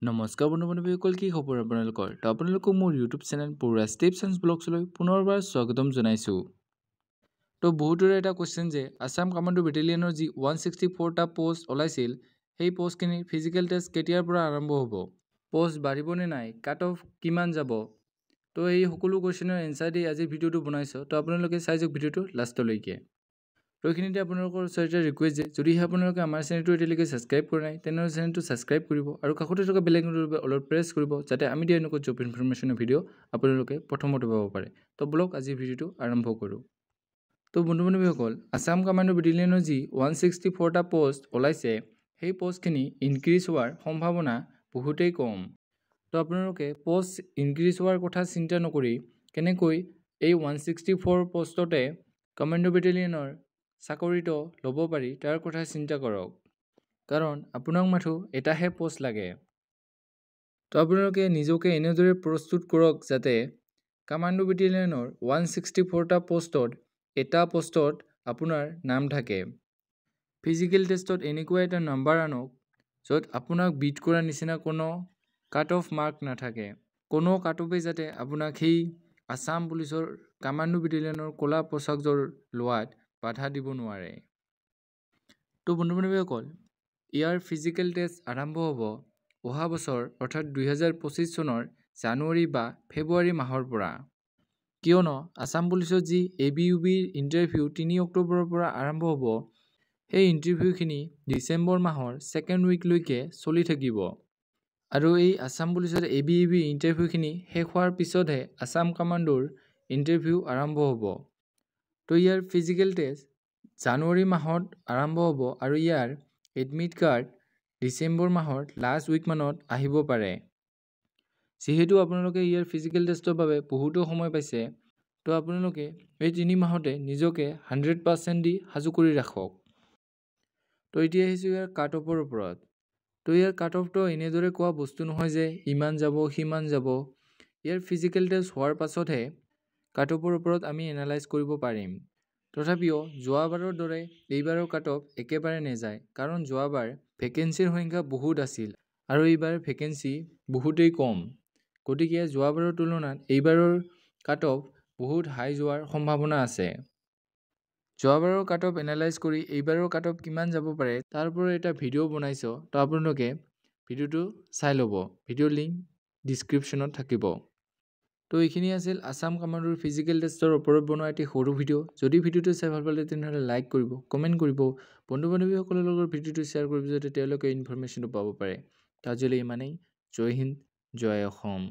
নমস্কাৰ বন্ধু-বান্ধৱীসকল, কি খবৰ আপোনালোকৰ? তো আপোনালোকক মোৰ ইউটিউব চেনেল পৰুৱা ষ্টেপছ এণ্ড ব্লগছলৈ পুনৰবাৰ স্বাগতম জনাইছোঁ। তো বহুতৰে এটা কুৱেশ্যন যে আছাম কামাণ্ডো বেটেলিয়নৰ যি 164টা পোষ্ট ওলাইছিল, সেই পোষ্টখিনিৰ ফিজিকেল টেষ্ট কেতিয়াৰ পৰা আৰম্ভ হ'ব? পোষ্ট বাঢ়িবনে নাই? কাট অফ কিমান যাব? তো এই সকলো কুৱেশ্যনৰ এনচাৰ দি আজি ভিডিঅ'টো বনাইছোঁ। তো আপোনালোকে চাই যাওক ভিডিঅ'টো লাষ্টলৈকে। তো এইখিনিতে আপোনালোকৰ ওচৰতে ৰিকুৱেষ্ট যে যদিহে আপোনালোকে আমাৰ চেনেলটো এতিয়ালৈকে ছাবস্ক্ৰাইব কৰা নাই তেনেহ'লে চেনেলটো ছাবস্ক্ৰাইব কৰিব আৰু কাষতে থকা বেল আইকনটোৰ বাবে অলপ প্ৰেছ কৰিব যাতে আমি দিয়া এনেকুৱা জব ইনফৰমেশ্যনৰ ভিডিঅ' আপোনালোকে প্ৰথমতে পাব পাৰে। তো ব্লগ আজি ভিডিঅ'টো আৰম্ভ কৰোঁ। তো বন্ধু-বান্ধৱীসকল, আছাম কামাণ্ডো বেটেলিয়নৰ যি 164টা পোষ্ট ওলাইছে, সেই পোষ্টখিনি ইনক্ৰিজ হোৱাৰ সম্ভাৱনা বহুতেই কম। তো আপোনালোকে পোষ্ট ইনক্ৰিজ হোৱাৰ কথা চিন্তা নকৰি কেনেকৈ এই 164 পোষ্টতে কামাণ্ডো বেটেলিয়নৰ চাকৰিটো ল'ব পাৰি তাৰ কথা চিন্তা কৰক, কাৰণ আপোনাক মাথো এটাহে পোষ্ট লাগে। তো আপোনালোকে নিজকে এনেদৰে প্ৰস্তুত কৰক যাতে কামাণ্ডো বেটেলিয়নৰ 164টা পোষ্টত এটা পোষ্টত আপোনাৰ নাম থাকে। ফিজিকেল টেষ্টত এনেকুৱা এটা নাম্বাৰ আনক য'ত আপোনাক বিট কৰাৰ নিচিনা কোনো কাট অফ মাৰ্ক নাথাকে। কোনো কাট অফে যাতে আপোনাক সেই আছাম পুলিচৰ কামাণ্ডো বেটেলিয়নৰ ক'লা পোচাকযোৰ লোৱাত বাধা দিব নোৱাৰে। তো বন্ধু-বান্ধৱীসকল, ইয়াৰ ফিজিকেল টেষ্ট আৰম্ভ হ'ব অহা বছৰ অৰ্থাৎ 2025 চনৰ জানুৱাৰী বা ফেব্ৰুৱাৰী মাহৰ পৰা। কিয়নো আছাম পুলিচৰ যি ABUBৰ ইণ্টাৰভিউ 3 অক্টোবৰৰ পৰা আৰম্ভ হ'ব, সেই ইণ্টাৰভিউখিনি ডিচেম্বৰ মাহৰ ছেকেণ্ড উইকলৈকে চলি থাকিব। আৰু এই আছাম পুলিচৰ ABUB ইণ্টাৰভিউখিনি শেষ হোৱাৰ পিছতহে আছাম কামাণ্ডোৰ ইণ্টাৰভিউ আৰম্ভ হ'ব। তো ইয়াৰ ফিজিকেল টেষ্ট জানুৱাৰী মাহত আৰম্ভ হ'ব আৰু ইয়াৰ এডমিট কাৰ্ড ডিচেম্বৰ মাহৰ লাষ্ট উইকমানত আহিব পাৰে। যিহেতু আপোনালোকে ইয়াৰ ফিজিকেল টেষ্টৰ বাবে বহুতো সময় পাইছে, তো আপোনালোকে এই 3 মাহতে নিজকে 100% দি সাজু কৰি ৰাখক। তো এতিয়া আহিছোঁ ইয়াৰ কাট অফৰ ওপৰত। তো ইয়াৰ কাট অফটো এনেদৰে কোৱা বস্তু নহয় যে ইমান যাব সিমান যাব। ইয়াৰ ফিজিকেল টেষ্ট হোৱাৰ পাছতহে কাট অফৰ ওপৰত আমি এনালাইজ কৰিব পাৰিম। তথাপিও যোৱাবাৰৰ দৰে এইবাৰৰ কাট অফ একেবাৰে নেযায়, কাৰণ যোৱাবাৰ ভেকেঞ্চিৰ সংখ্যা বহুত আছিল আৰু এইবাৰ ভেকেঞ্চি বহুতেই কম। গতিকে যোৱাবাৰৰ তুলনাত এইবাৰৰ কাট অফ বহুত হাই যোৱাৰ সম্ভাৱনা আছে। যোৱাবাৰৰ কাট অফ এনালাইজ কৰি এইবাৰৰ কাট অফ কিমান যাব পাৰে তাৰ ওপৰত এটা ভিডিঅ' বনাইছোঁ। তো আপোনালোকে ভিডিঅ'টো চাই ল'ব। ভিডিঅ'ৰ লিংক ডিছক্ৰিপশ্যনত থাকিব। তো এইখিনি আছিল আছাম কামাণ্ডোৰ ফিজিকেল টেষ্টৰ ওপৰত বনোৱা এটি সৰু ভিডিঅ'। যদি ভিডিঅ'টো চাই ভাল পালে তেনেহ'লে লাইক কৰিব, কমেণ্ট কৰিব, বন্ধু-বান্ধৱীসকলৰ লগত ভিডিঅ'টো শ্বেয়াৰ কৰিব যাতে তেওঁলোকে ইনফৰমেশ্যনটো পাব পাৰে। তো আজিলৈ ইমানেই। জয় হিন্দ, জয় অসম।